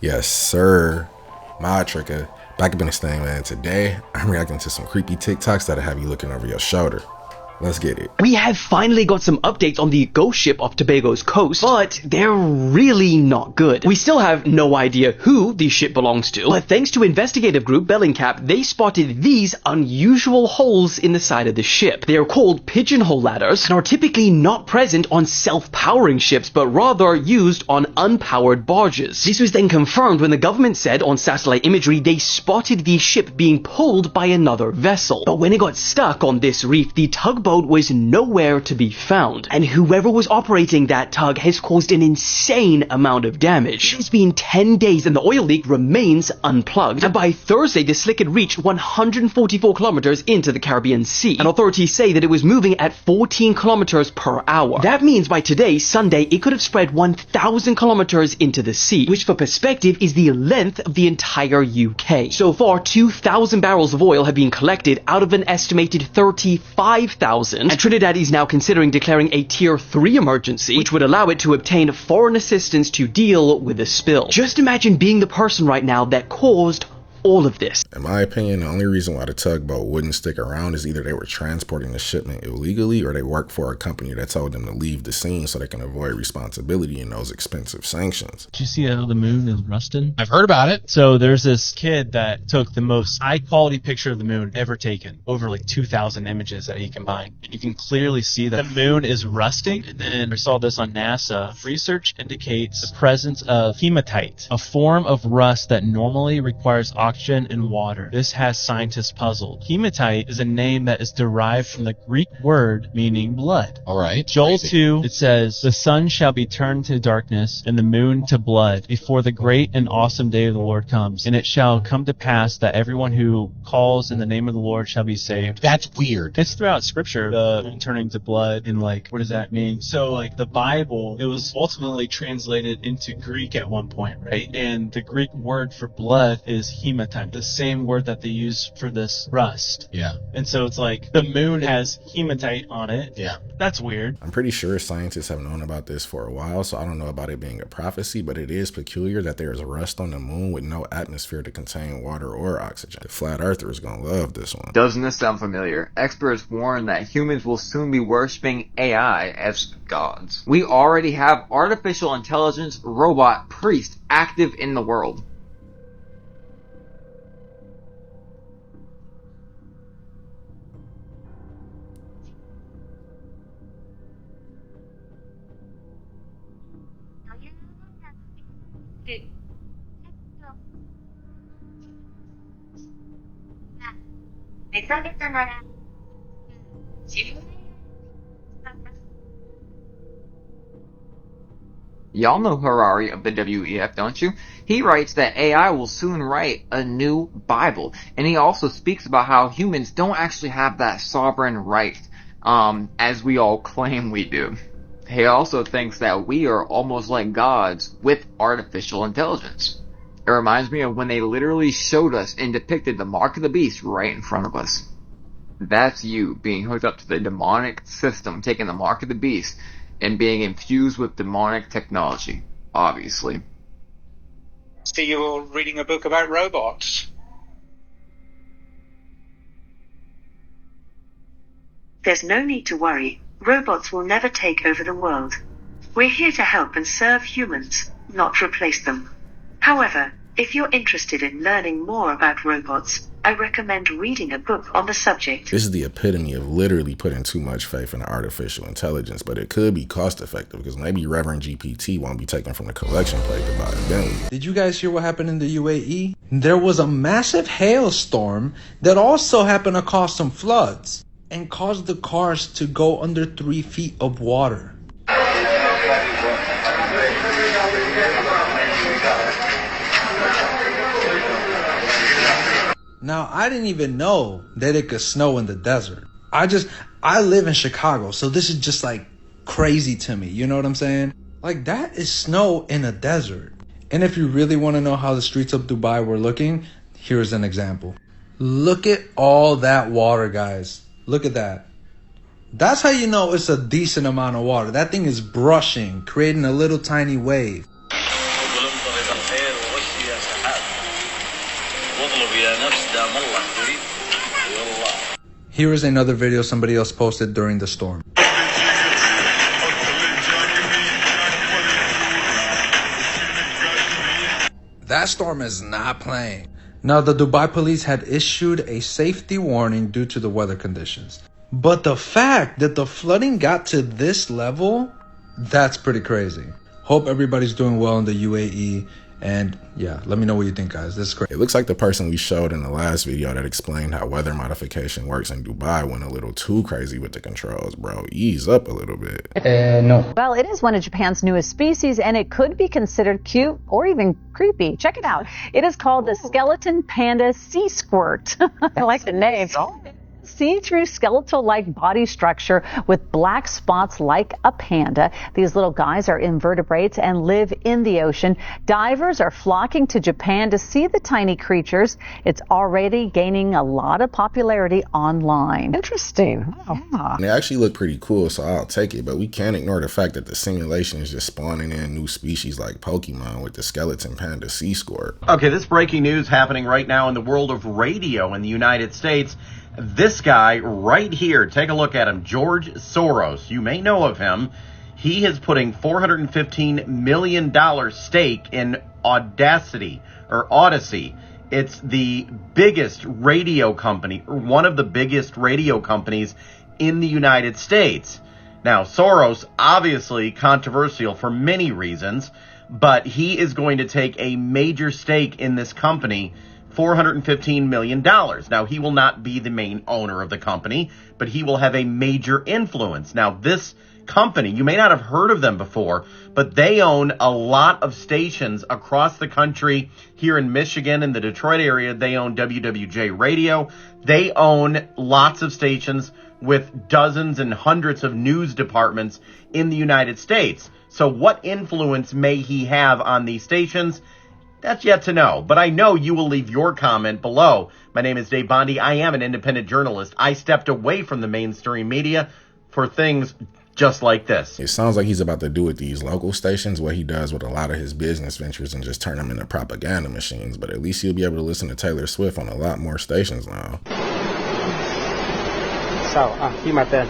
Yes, sir. Modtricca. Back up in this thing, man. Today, I'm reacting to some creepy TikToks that'll have you looking over your shoulder. Let's get it. We have finally got some updates on the ghost ship off Tobago's coast, but they're really not good. We still have no idea who the ship belongs to, but thanks to investigative group Bellingcat, they spotted these unusual holes in the side of the ship. They are called pigeonhole ladders and are typically not present on self-powering ships, but rather used on unpowered barges. This was then confirmed when the government said on satellite imagery they spotted the ship being pulled by another vessel. But when it got stuck on this reef, the tugboat was nowhere to be found, and whoever was operating that tug has caused an insane amount of damage. It's been 10 days and the oil leak remains unplugged, and by Thursday the slick had reached 144 kilometers into the Caribbean Sea, and authorities say that it was moving at 14 kilometers per hour. That means by today, Sunday, it could have spread 1,000 kilometers into the sea, which for perspective is the length of the entire UK. So far, 2,000 barrels of oil have been collected out of an estimated 35,000, and Trinidad is now considering declaring a Tier 3 emergency, which would allow it to obtain foreign assistance to deal with the spill. Just imagine being the person right now that caused all of this. In my opinion, the only reason why the tugboat wouldn't stick around is either they were transporting the shipment illegally or they worked for a company that told them to leave the scene so they can avoid responsibility in those expensive sanctions. Did you see how the moon is rusting? I've heard about it. So there's this kid that took the most high quality picture of the moon ever taken. Over like 2,000 images that he combined. You can clearly see that the moon is rusting. And then I saw this on NASA. Research indicates the presence of hematite, a form of rust that normally requires oxygen and water. This has scientists puzzled. Hematite is a name that is derived from the Greek word meaning blood. All right. Joel 2, it says, "The sun shall be turned to darkness and the moon to blood before the great and awesome day of the Lord comes. And it shall come to pass that everyone who calls in the name of the Lord shall be saved." That's weird. It's throughout scripture, the moon turning to blood, and like, what does that mean? So like the Bible, it was ultimately translated into Greek at one point, right? And the Greek word for blood is hematite, the same word that they use for this rust. Yeah. And so it's like the moon has hematite on it. Yeah. That's weird. I'm pretty sure scientists have known about this for a while, so I don't know about it being a prophecy, but it is peculiar that there is rust on the moon with no atmosphere to contain water or oxygen. The flat earther is gonna love this one. Doesn't this sound familiar? Experts warn that humans will soon be worshipping AI as gods. We already have artificial intelligence robot priests active in the world. Y'all know Harari of the WEF, don't you? He writes that AI will soon write a new Bible, and he also speaks about how humans don't actually have that sovereign right, as we all claim we do. He also thinks that we are almost like gods with artificial intelligence. It reminds me of when they literally showed us and depicted the mark of the beast right in front of us. That's you being hooked up to the demonic system, taking the mark of the beast, and being infused with demonic technology, obviously. So you're reading a book about robots? There's no need to worry. Robots will never take over the world. We're here to help and serve humans, not replace them. However, if you're interested in learning more about robots, I recommend reading a book on the subject. This is the epitome of literally putting too much faith in artificial intelligence, but it could be cost effective because maybe Reverend GPT won't be taken from the collection plate to buy a billion. Did you guys hear what happened in the UAE? There was a massive hailstorm that also happened to cause some floods and caused the cars to go under 3 feet of water. Now, I didn't even know that it could snow in the desert. I live in Chicago, so this is just like crazy to me. You know what I'm saying? Like, that is snow in a desert. And if you really want to know how the streets of Dubai were looking, here's an example. Look at all that water, guys. Look at that. That's how you know it's a decent amount of water. That thing is brushing, creating a little tiny wave. Here is another video somebody else posted during the storm. That storm is not playing. Now, the Dubai police had issued a safety warning due to the weather conditions. But the fact that the flooding got to this level, that's pretty crazy. Hope everybody's doing well in the UAE. And yeah, let me know what you think, guys. This is great. It looks like the person we showed in the last video that explained how weather modification works in Dubai went a little too crazy with the controls, bro. Ease up a little bit. No. Well, it is one of Japan's newest species, and it could be considered cute or even creepy. Check it out. It is called the skeleton panda sea squirt. I like the name. See-through skeletal-like body structure with black spots like a panda. These little guys are invertebrates and live in the ocean. Divers are flocking to Japan to see the tiny creatures. It's already gaining a lot of popularity online. Interesting. Yeah. They actually look pretty cool, so I'll take it, but we can't ignore the fact that the simulation is just spawning in new species like Pokemon with the skeleton panda sea squirt. Okay, this breaking news happening right now in the world of radio in the United States. This guy right here, take a look at him, George Soros. You may know of him. He is putting $415 million stake in Odyssey. It's the biggest radio company, or one of the biggest radio companies in the United States. Now, Soros, obviously controversial for many reasons, but he is going to take a major stake in this company, $415 million. Now, he will not be the main owner of the company, but he will have a major influence. Now, this company, you may not have heard of them before, but they own a lot of stations across the country. Here in Michigan, in the Detroit area, they own WWJ Radio. They own lots of stations with dozens and hundreds of news departments in the United States. So what influence may he have on these stations? That's yet to know, but I know you will leave your comment below. My name is Dave Bondi. I am an independent journalist. I stepped away from the mainstream media for things just like this. It sounds like he's about to do with these local stations what he does with a lot of his business ventures and just turn them into propaganda machines, but at least you'll be able to listen to Taylor Swift on a lot more stations now. So, you my turn.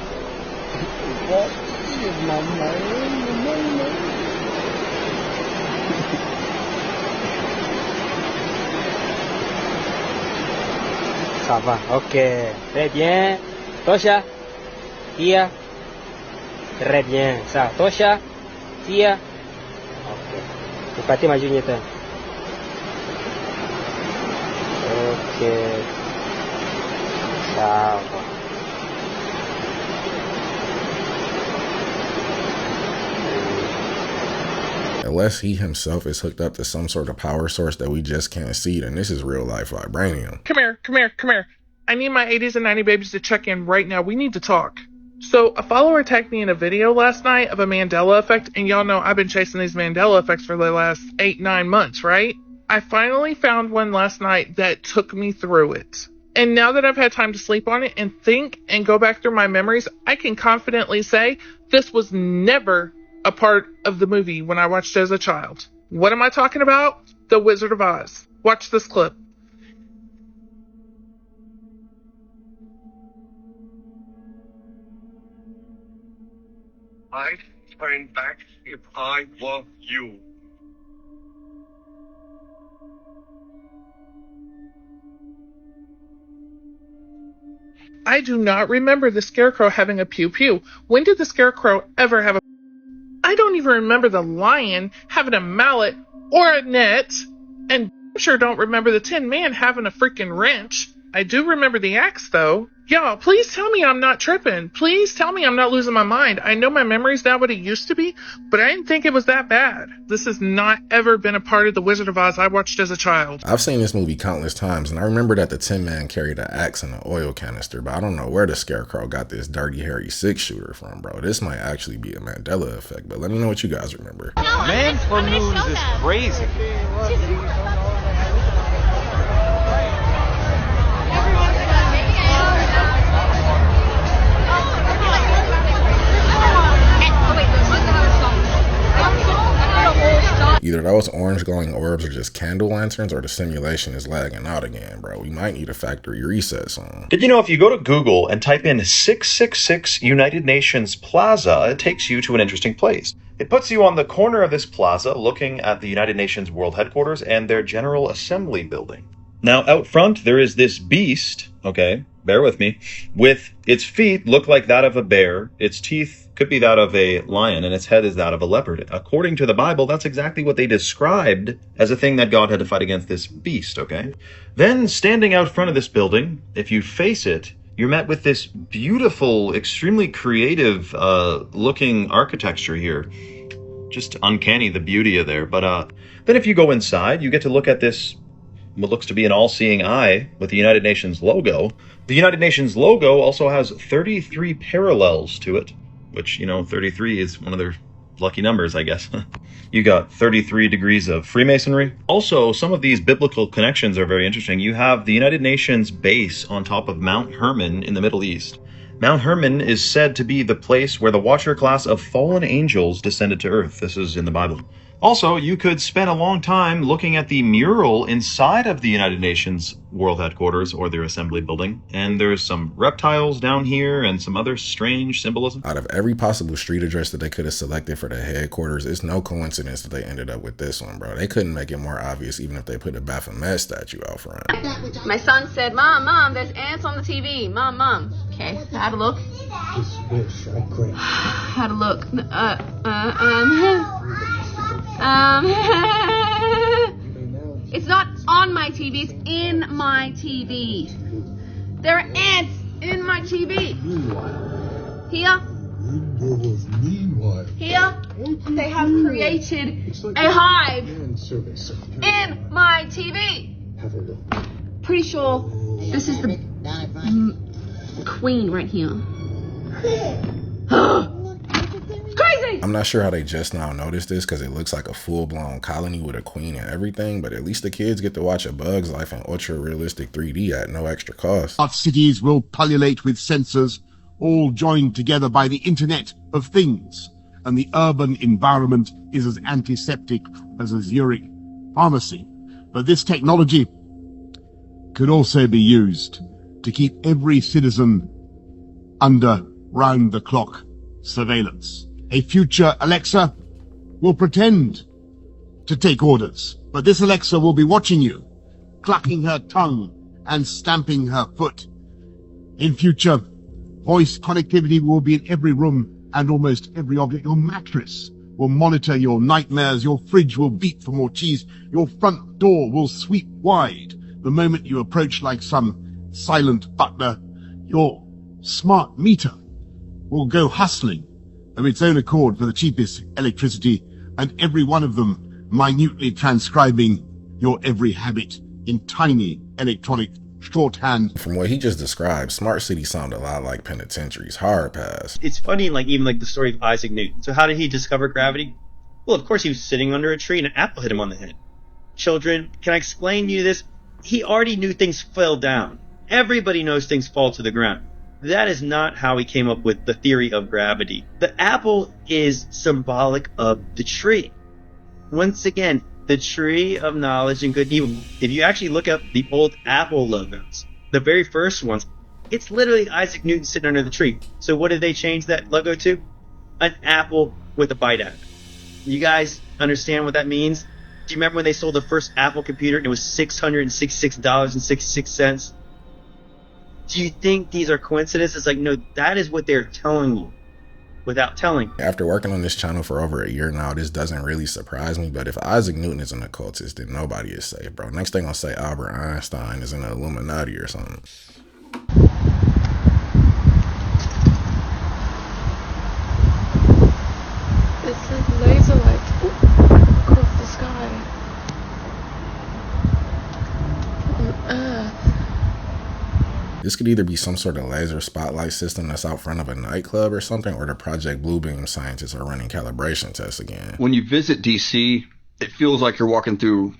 Ça va, ok, très bien. Tosha, Tia, très bien. Ça, Tosha, Tia, ok. Vous partez ma junior. Ok, ça va. Unless he himself is hooked up to some sort of power source that we just can't see, then this is real life vibranium. Come here. I need my 80s and 90s babies to check in right now. We need to talk. So, a follower tagged me in a video last night of a Mandela effect, and y'all know I've been chasing these Mandela effects for the last 8-9 months, right? I finally found one last night that took me through it. And now that I've had time to sleep on it and think and go back through my memories, I can confidently say this was never a part of the movie when I watched it as a child. What am I talking about? The Wizard of Oz. Watch this clip. I'd find back if I were you. I do not remember the Scarecrow having a pew-pew. When did the Scarecrow ever have a... I don't even remember the lion having a mallet or a net, and I sure don't remember the Tin Man having a freaking wrench. I do remember the axe, though. Y'all, please tell me I'm not tripping. Please tell me I'm not losing my mind. I know my memory's not what it used to be, but I didn't think it was that bad. This has not ever been a part of The Wizard of Oz I watched as a child. I've seen this movie countless times, and I remember that the Tin Man carried an axe and an oil canister, but I don't know where the Scarecrow got this Dirty Harry 6-shooter from, bro. This might actually be a Mandela effect, but let me know what you guys remember. Man for moons is crazy. Either that those orange glowing orbs are just candle lanterns or the simulation is lagging out again, bro. We might need a factory reset soon. Did you know if you go to Google and type in 666 United Nations Plaza, it takes you to an interesting place. It puts you on the corner of this plaza looking at the United Nations World Headquarters and their General Assembly building. Now, out front, there is this beast, okay, bear with me, with its feet look like that of a bear, its teeth could be that of a lion, and its head is that of a leopard. According to the Bible, that's exactly what they described as a thing that God had to fight against this beast, okay? Then, standing out front of this building, if you face it, you're met with this beautiful, extremely creative looking architecture here. Just uncanny, the beauty of there. But then if you go inside, you get to look at this, what looks to be an all-seeing eye with the United Nations logo. The United Nations logo also has 33 parallels to it, which, 33 is one of their lucky numbers, I guess. You got 33 degrees of Freemasonry. Also, some of these biblical connections are very interesting. You have the United Nations base on top of Mount Hermon in the Middle East. Mount Hermon is said to be the place where the Watcher class of fallen angels descended to Earth. This is in the Bible. Also, you could spend a long time looking at the mural inside of the United Nations World Headquarters or their assembly building. And there's some reptiles down here and some other strange symbolism. Out of every possible street address that they could have selected for the headquarters, it's no coincidence that they ended up with this one, bro. They couldn't make it more obvious even if they put a Baphomet statue out front. My son said, Mom, there's ants on the TV. Mom. Okay, I had a look. Had a look. It's not on my TV, it's in my TV. There are ants in my TV. Here, they have created a hive in my TV. Pretty sure this is the queen right here. Crazy! I'm not sure how they just now noticed this because it looks like a full-blown colony with a queen and everything, but at least the kids get to watch A Bug's Life in ultra-realistic 3D at no extra cost. Smart cities will pullulate with sensors, all joined together by the Internet of Things, and the urban environment is as antiseptic as a Zurich pharmacy. But this technology could also be used to keep every citizen under round-the-clock surveillance. A future Alexa will pretend to take orders, but this Alexa will be watching you, clucking her tongue and stamping her foot. In future, voice connectivity will be in every room and almost every object. Your mattress will monitor your nightmares, your fridge will beat for more cheese, your front door will sweep wide the moment you approach like some silent butler. Your smart meter will go hustling of its own accord for the cheapest electricity, and every one of them minutely transcribing your every habit in tiny electronic shorthand. From what he just described, smart cities sound a lot like penitentiaries. Hard pass. It's funny, even the story of Isaac Newton. So how did he discover gravity? Well, of course he was sitting under a tree and an apple hit him on the head. Children, can I explain to you this? He already knew things fell down. Everybody knows things fall to the ground. That is not how he came up with the theory of gravity. The apple is symbolic of the tree. Once again, the tree of knowledge and good and evil. If you actually look up the old Apple logos, the very first ones, it's literally Isaac Newton sitting under the tree. So what did they change that logo to? An apple with a bite at it. You guys understand what that means? Do you remember when they sold the first Apple computer and it was $666.66? Do you think these are coincidences? No, that is what they're telling you without telling. After working on this channel for over a year now, this doesn't really surprise me, but if Isaac Newton is an occultist, then nobody is safe, bro. Next thing I'll say Albert Einstein is in the Illuminati or something. It's like laser light across the sky. On Earth. This could either be some sort of laser spotlight system that's out front of a nightclub or something, or the Project Bluebeam scientists are running calibration tests again. When you visit DC, it feels like you're walking through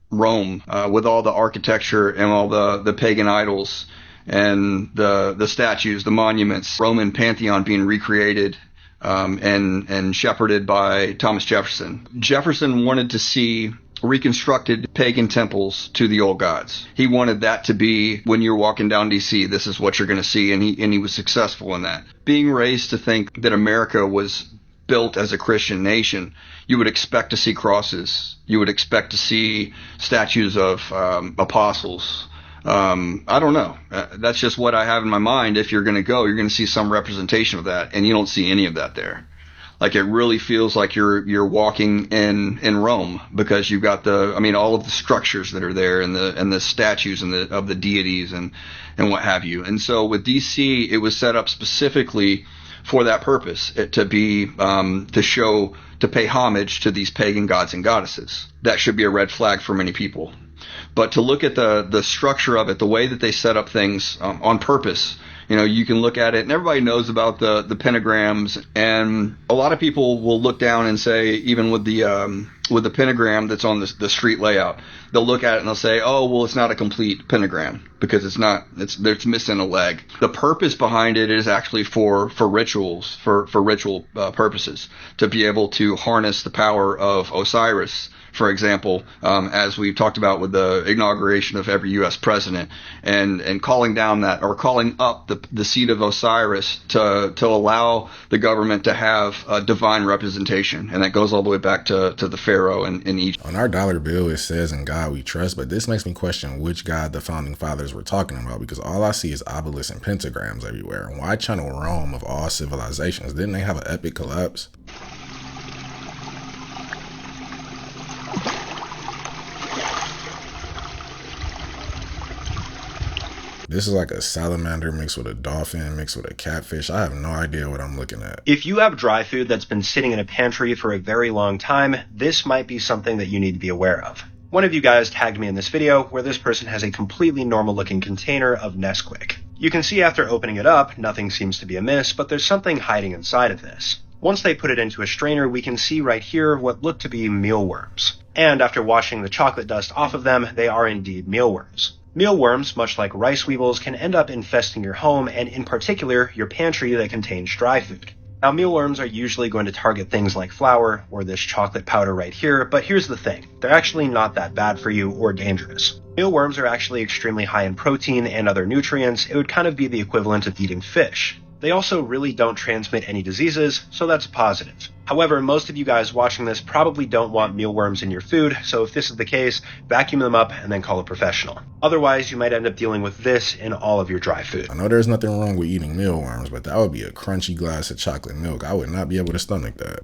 Rome with all the architecture and all the pagan idols and the statues, the monuments, Roman pantheon being recreated and shepherded by Thomas Jefferson. Jefferson wanted to see reconstructed pagan temples to the old gods. He wanted that to be, when you're walking down DC, this is what you're going to see, and he was successful in that. Being raised to think that America was built as a Christian nation, you would expect to see crosses. You would expect to see statues of apostles. I don't know. That's just what I have in my mind. If you're going to go, you're going to see some representation of that, and you don't see any of that there. Like, it really feels like you're walking in Rome, because you've got all of the structures that are there, and the statues of the deities and what have you. And so with DC, it was set up specifically for that purpose, to pay homage to these pagan gods and goddesses. That should be a red flag for many people. But to look at the structure of it, the way that they set up things on purpose, you can look at it, and everybody knows about the pentagrams, and a lot of people will look down and say, even with the pentagram that's on the street layout, they'll look at it and they'll say, oh, well, it's not a complete pentagram because it's missing a leg. The purpose behind it is actually for rituals, for ritual purposes, to be able to harness the power of Osiris, for example, as we've talked about with the inauguration of every U.S. president, and calling down that, or calling up the seat of Osiris to allow the government to have a divine representation. And that goes all the way back to the Pharaoh in Egypt. On our dollar bill, it says, "In God we trust," but this makes me question which God the founding fathers were talking about, because all I see is obelisks and pentagrams everywhere. And why channel Rome of all civilizations? Didn't they have an epic collapse? This is like a salamander mixed with a dolphin mixed with a catfish. I have no idea what I'm looking at. If you have dry food that's been sitting in a pantry for a very long time, this might be something that you need to be aware of. One of you guys tagged me in this video where this person has a completely normal looking container of Nesquik. You can see after opening it up, nothing seems to be amiss, but there's something hiding inside of this. Once they put it into a strainer, we can see right here what look to be mealworms. And after washing the chocolate dust off of them, they are indeed mealworms. Mealworms, much like rice weevils, can end up infesting your home, and in particular, your pantry that contains dry food. Now, mealworms are usually going to target things like flour or this chocolate powder right here, but here's the thing. They're actually not that bad for you or dangerous. Mealworms are actually extremely high in protein and other nutrients. It would kind of be the equivalent of eating fish. They also really don't transmit any diseases, so that's positive. However, most of you guys watching this probably don't want mealworms in your food, so if this is the case, vacuum them up and then call a professional. Otherwise, you might end up dealing with this in all of your dry food. I know there's nothing wrong with eating mealworms, but that would be a crunchy glass of chocolate milk. I would not be able to stomach that.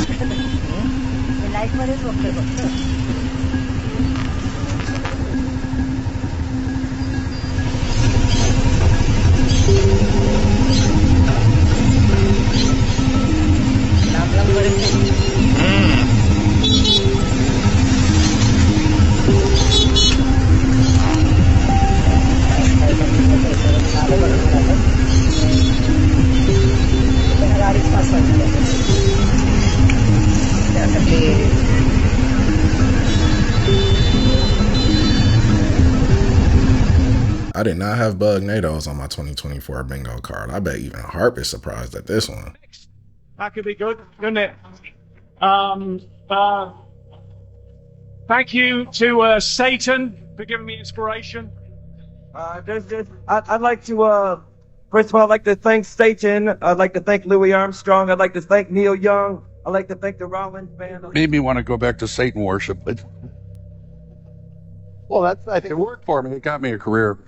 I did not have Bugnados on my 2024 bingo card. I bet even Harp is surprised at this one. That could be good, couldn't it? Thank you to Satan for giving me inspiration. I'd like to, first of all, I'd like to thank Satan. I'd like to thank Louis Armstrong. I'd like to thank Neil Young. I'd like to thank the Rollins Band. Made me want to go back to Satan worship, but well, I think it worked for me. It got me a career.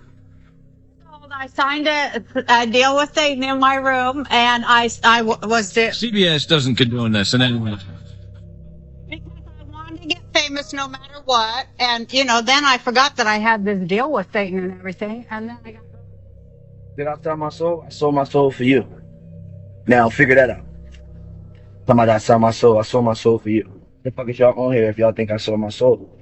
I signed a deal with Satan in my room, and I was there. CBS doesn't condone this in any way. Because I wanted to get famous no matter what, and then I forgot that I had this deal with Satan and everything, and then I got. Did I sell my soul? I sold my soul for you. Now figure that out. Somebody, I sold my soul. I sold my soul for you. What the fuck is y'all on here if y'all think I sold my soul?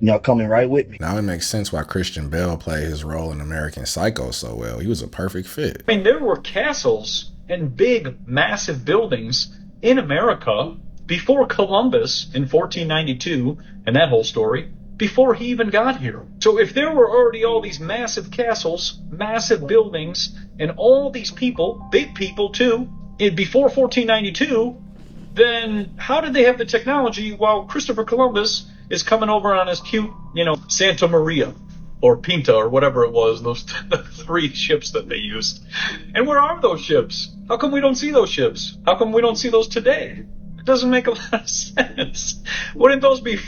Y'all coming right with me. Now it makes sense why Christian Bale played his role in American Psycho so well. He was a perfect fit. I mean, there were castles and big, massive buildings in America before Columbus in 1492 and that whole story, before he even got here. So if there were already all these massive castles, massive buildings, and all these people, big people too, before 1492, then how did they have the technology while Christopher Columbus is coming over on his cute, Santa Maria or Pinta or whatever it was, those the 3 ships that they used? And where are those ships? How come we don't see those ships? How come we don't see those today? It doesn't make a lot of sense. Wouldn't those be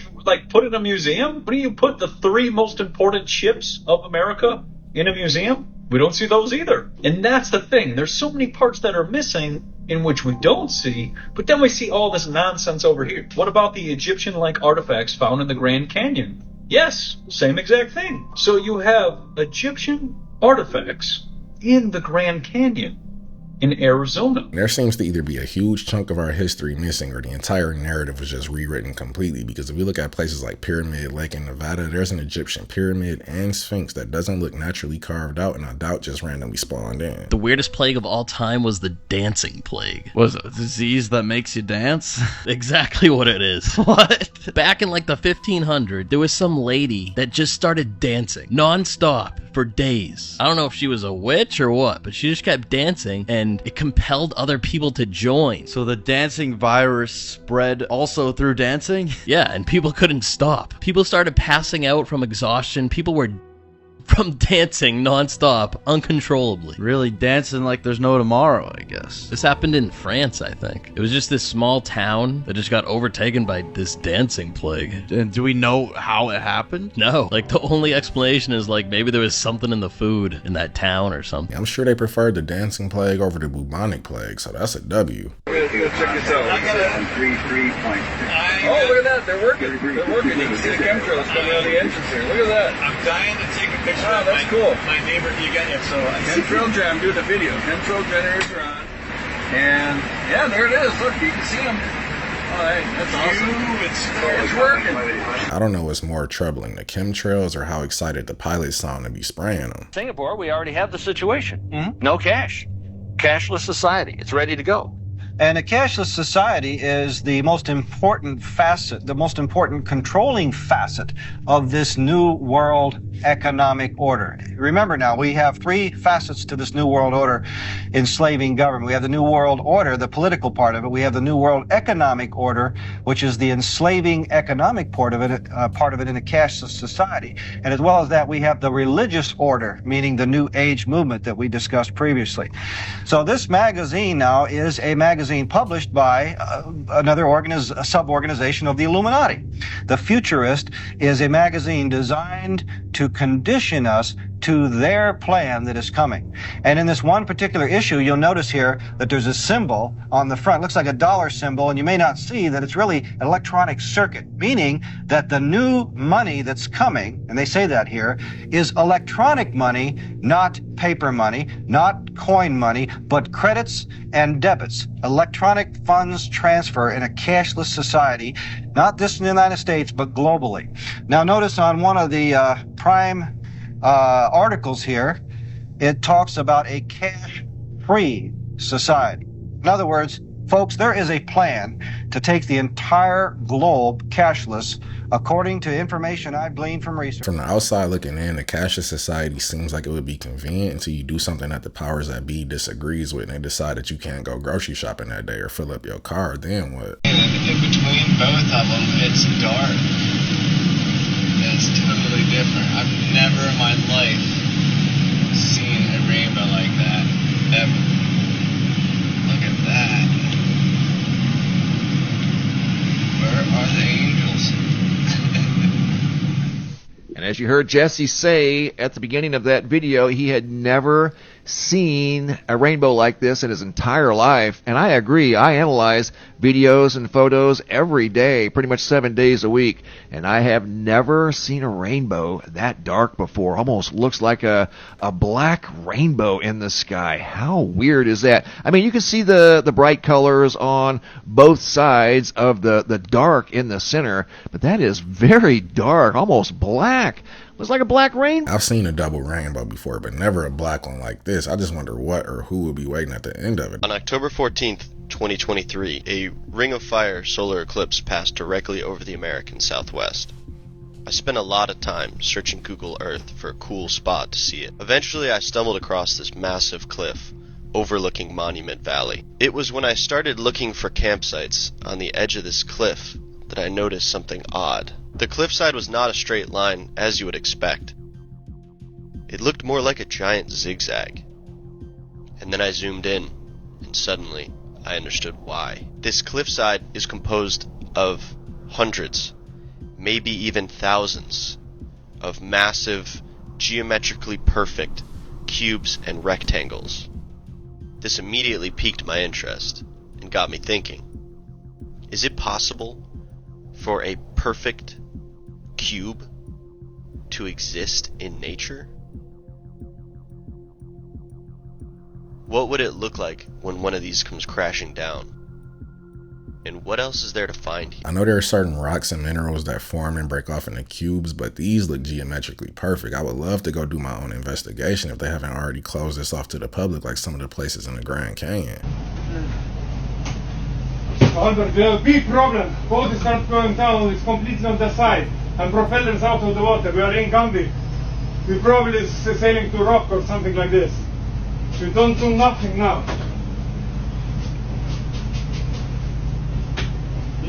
put in a museum? Wouldn't you put the 3 most important ships of America in a museum? We don't see those either. And that's the thing. There's so many parts that are missing in which we don't see, but then we see all this nonsense over here. What about the Egyptian-like artifacts found in the Grand Canyon? Yes, same exact thing. So you have Egyptian artifacts in the Grand Canyon in Arizona. There seems to either be a huge chunk of our history missing or the entire narrative was just rewritten completely, because if we look at places like Pyramid Lake in Nevada, there's an Egyptian pyramid and sphinx that doesn't look naturally carved out and I doubt just randomly spawned in. The weirdest plague of all time was the dancing plague. Was it a disease that makes you dance? Exactly what it is. What? Back in the 1500s, there was some lady that just started dancing non-stop for days. I don't know if she was a witch or what, but she just kept dancing and it compelled other people to join. So the dancing virus spread also through dancing? Yeah, and people couldn't stop. People started passing out from exhaustion. People were from dancing non-stop, uncontrollably. Really dancing like there's no tomorrow, I guess. This happened in France, I think. It was just this small town that just got overtaken by this dancing plague. And do we know how it happened? No. The only explanation is maybe there was something in the food in that town or something. I'm sure they preferred the dancing plague over the bubonic plague, so that's a W. Check this out. Oh, look at that. They're working. They're working. You can see the chemtrails coming out of the entrance here. Look at that. I'm dying to take a picture. Oh, that's cool. My neighbor, you got it. So chemtrail jam, do the video. Chemtrail generators are on. And yeah, there it is. Look, you can see them. All right, that's awesome. It's working. I don't know what's more troubling, the chemtrails or how excited the pilots sound to be spraying them. Singapore, we already have the situation. No cash. Cashless society. It's ready to go. And a cashless society is the most important facet, the most important controlling facet of this new world economic order. Remember now, we have 3 facets to this new world order enslaving government. We have the new world order, the political part of it. We have the new world economic order, which is the enslaving economic part of it in a cashless society. And as well as that, we have the religious order, meaning the New Age movement that we discussed previously. So this magazine now is a magazine published by another sub-organization of the Illuminati. The Futurist is a magazine designed to condition us to their plan that is coming. And in this one particular issue, you'll notice here that there's a symbol on the front. It looks like a dollar symbol, and you may not see that it's really an electronic circuit, meaning that the new money that's coming, and they say that here, is electronic money, not paper money, not coin money, but credits and debits. Electronic funds transfer in a cashless society, not just in the United States, but globally. Now notice on one of the prime articles here, it talks about a cash-free society. In other words, folks, there is a plan to take the entire globe cashless, according to information I gleaned from research. From the outside looking in, the cashless society seems like it would be convenient until you do something that the powers that be disagrees with and they decide that you can't go grocery shopping that day or fill up your car. Then what? In between both of them, it's dark. It's totally different. I've never in my life seen a rainbow like that. Ever. Look at that. Where are the angels? And as you heard Jesse say at the beginning of that video, he had never seen a rainbow like this in his entire life. And I agree. I analyze videos and photos every day, pretty much 7 days a week. And I have never seen a rainbow that dark before. Almost looks like a black rainbow in the sky. How weird is that? I mean, you can see the bright colors on both sides of the dark in the center, but that is very dark, almost black. Looks like a black rain. I've seen a double rainbow before, but never a black one like this. I just wonder what or who will be waiting at the end of it. On October 14th, 2023, a ring of fire solar eclipse passed directly over the American Southwest. I spent a lot of time searching Google Earth for a cool spot to see it. Eventually, I stumbled across this massive cliff overlooking Monument Valley. It was when I started looking for campsites on the edge of this cliff that I noticed something odd. The cliffside was not a straight line as you would expect. It looked more like a giant zigzag. And then I zoomed in, and suddenly I understood why. This cliffside is composed of hundreds, maybe even thousands, of massive, geometrically perfect cubes and rectangles. This immediately piqued my interest and got me thinking, is it possible for a perfect cube to exist in nature? What would it look like when one of these comes crashing down? And what else is there to find here? I know there are certain rocks and minerals that form and break off into cubes, but these look geometrically perfect. I would love to go do my own investigation if they haven't already closed this off to the public like some of the places in the Grand Canyon. Albert, we have a big problem. Boat is not going down, it's completely on the side, and propellers out of the water. We are in Gandhi. We probably sailing to rock or something like this. We don't do nothing now.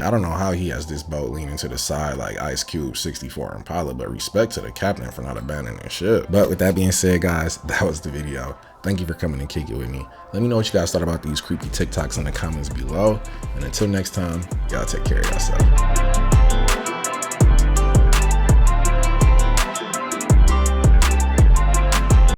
I don't know how he has this boat leaning to the side like Ice Cube 64 Impala, but respect to the captain for not abandoning the ship. But with that being said, guys, that was the video. Thank you for coming and kick it with me. Let me know what you guys thought about these creepy TikToks in the comments below. And until next time, y'all take care of yourself.